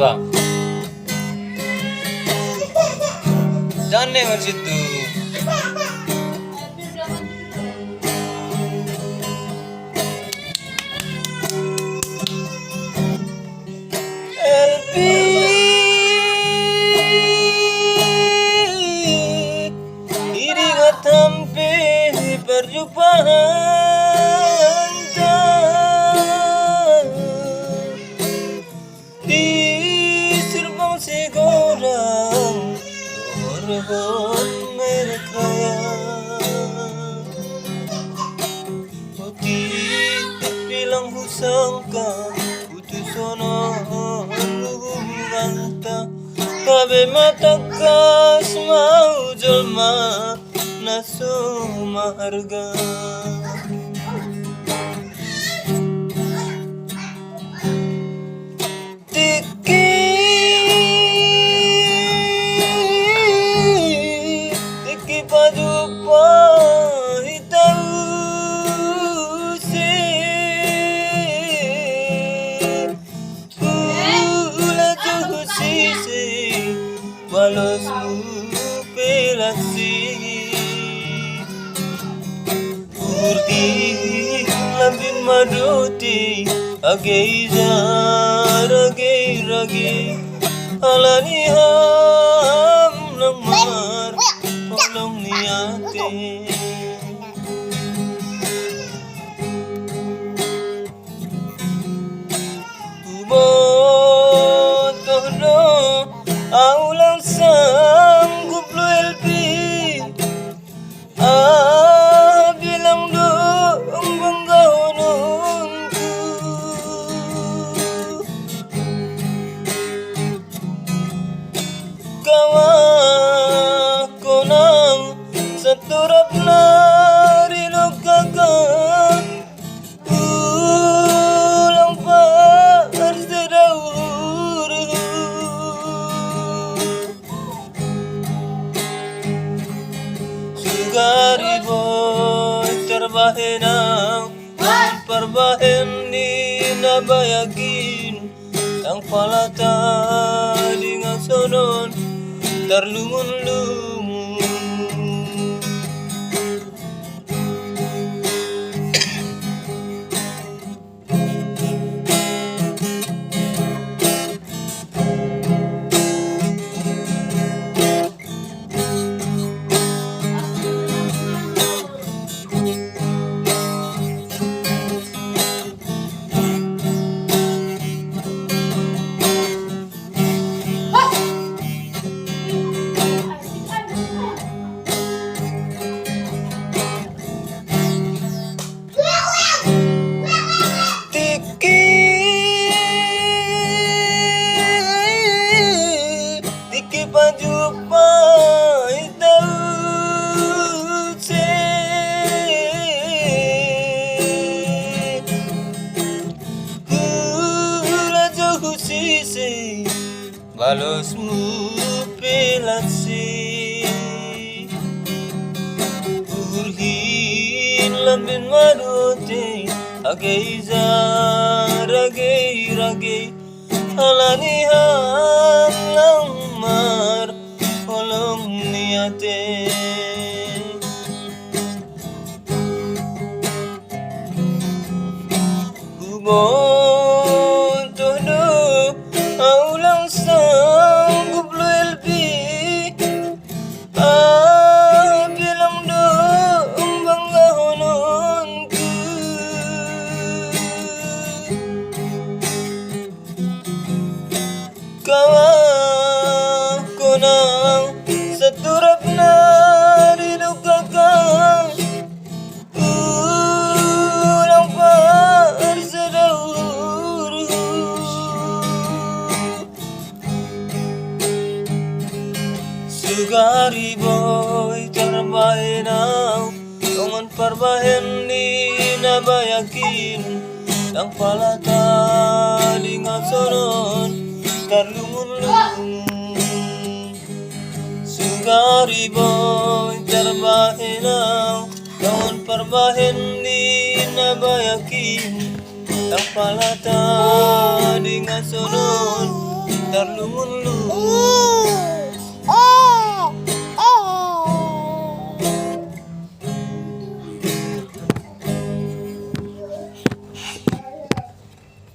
Pak. Jangan nengok situ. LP iringat hampir perjumpaan di Serpong Segorang Dorhon merek raya Putih bilang husangka putus sono hubunganta kabe mata kas mau jelma naso maharga Tiki padupa hitau se Ula juhu sisi balosmu pelasi Urdi labin maduti Ageijar agei alani ham lamar tolong niate botohno aulang sanggup lu LP bilang dong banggaononku kawaku nang seturap nari lukakan ulang parsedahur sugari boy terbahenang perbahen di nabayagin ang palata dengan sonon terlumun-lumun Tiki pajupa hitau se Ula juhu sisi balosmu pelasi Urhin lambin maduti Ageijar agei alani ham lamar tolong niate botohno aulang sanggup lu LP bilang dong banggaononku kawaku nang seturap nari lukakan ulang parsedahur sugari boy terbahenang dongan perbahen di nabayakin ang palata dengan sonon terlumun-lumun sugari boy terbahenang dongan perbahen di nabayakin ang palata dengan sonon dulu.